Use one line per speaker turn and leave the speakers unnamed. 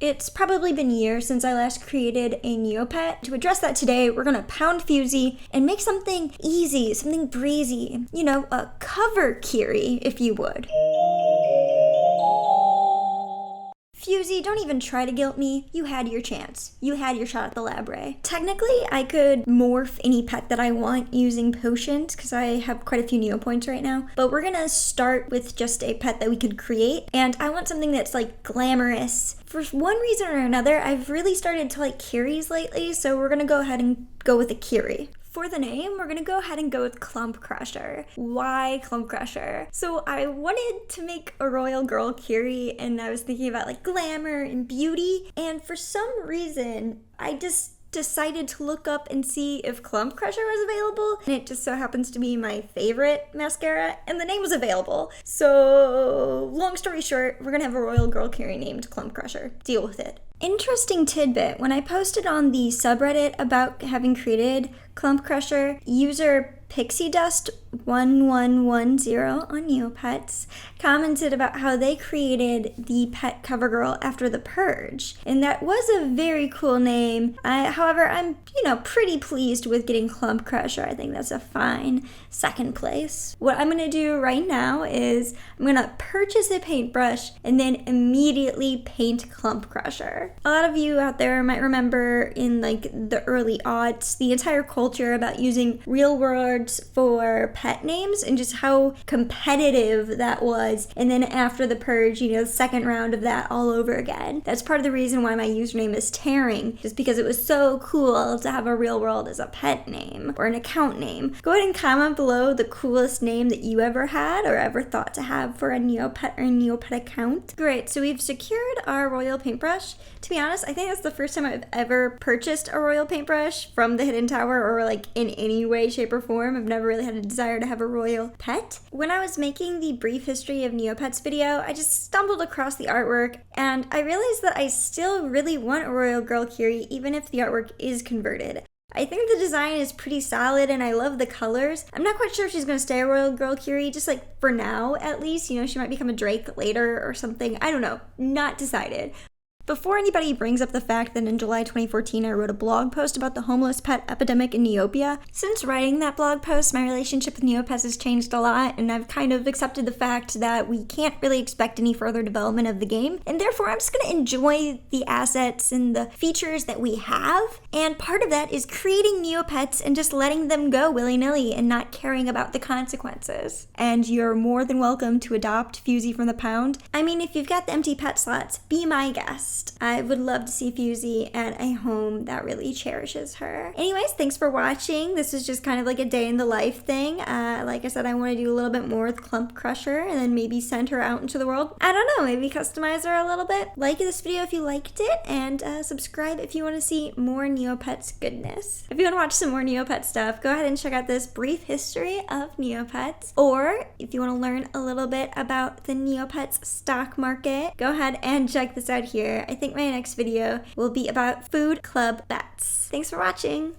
It's probably been years since I last created a Neopet. To address that today, we're gonna pound Fusey and make something easy, something breezy. You know, a cover Kyrii, if you would. Fusey, don't even try to guilt me. You had your chance. You had your shot at the lab ray. Technically, I could morph any pet that I want using potions, because I have quite a few Neopoints right now. But we're gonna start with just a pet that we could create, and I want something that's like glamorous. For one reason or another, I've really started to like Kyries lately, so we're gonna go ahead and go with a Kyrii. For the name, we're gonna go ahead and go with Clump Crusher. Why Clump Crusher? So I wanted to make a royal girl Kyrii, and I was thinking about like glamour and beauty, and for some reason, I just decided to look up and see if Clump Crusher was available, and it just so happens to be my favorite mascara, and the name was available. So, long story short, we're gonna have a royal girl Kyrii named Clump Crusher. Deal with it. Interesting tidbit, when I posted on the subreddit about having created Clump Crusher, user PixieDust1110 on Neopets commented about how they created the pet cover girl after the purge, and that was a very cool name. However, I'm pretty pleased with getting Clump Crusher. I think that's a fine second place. What I'm gonna do right now is I'm gonna purchase a paintbrush and then immediately paint Clump Crusher. A lot of you out there might remember in like the early aughts the entire culture about using real words for pet names and just how competitive that was. And then after the purge, the second round of that all over again. That's part of the reason why my username is Tearing, just because it was so cool to have a real world as a pet name or an account name. Go ahead and comment below the coolest name that you ever had or ever thought to have for a Neopet or a Neopet account. Great, so we've secured our royal paintbrush. To be honest, I think that's the first time I've ever purchased a royal paintbrush from the Hidden Tower or like in any way, shape, or form. I've never really had a desire to have a royal pet. When I was making the brief history of Neopets video, I just stumbled across the artwork and I realized that I still really want a royal girl Kyrii even if the artwork is converted. I think the design is pretty solid and I love the colors. I'm not quite sure if she's going to stay a royal girl Kyrii, just like for now at least. She might become a Drake later or something. I don't know. Not decided. Before anybody brings up the fact that in July 2014 I wrote a blog post about the homeless pet epidemic in Neopia, since writing that blog post, my relationship with Neopets has changed a lot, and I've kind of accepted the fact that we can't really expect any further development of the game, and therefore I'm just going to enjoy the assets and the features that we have, and part of that is creating Neopets and just letting them go willy-nilly and not caring about the consequences. And you're more than welcome to adopt Fusey from the pound. I mean, if you've got the empty pet slots, be my guest. I would love to see Fusey at a home that really cherishes her. Anyways, thanks for watching. This is just kind of like a day in the life thing. Like I said, I want to do a little bit more with Clump Crusher and then maybe send her out into the world. I don't know, maybe customize her a little bit. Like this video if you liked it, and subscribe if you want to see more Neopets goodness. If you want to watch some more Neopet stuff, go ahead and check out this brief history of Neopets. Or if you want to learn a little bit about the Neopets stock market, go ahead and check this out here. I think my next video will be about food club bets. Thanks for watching.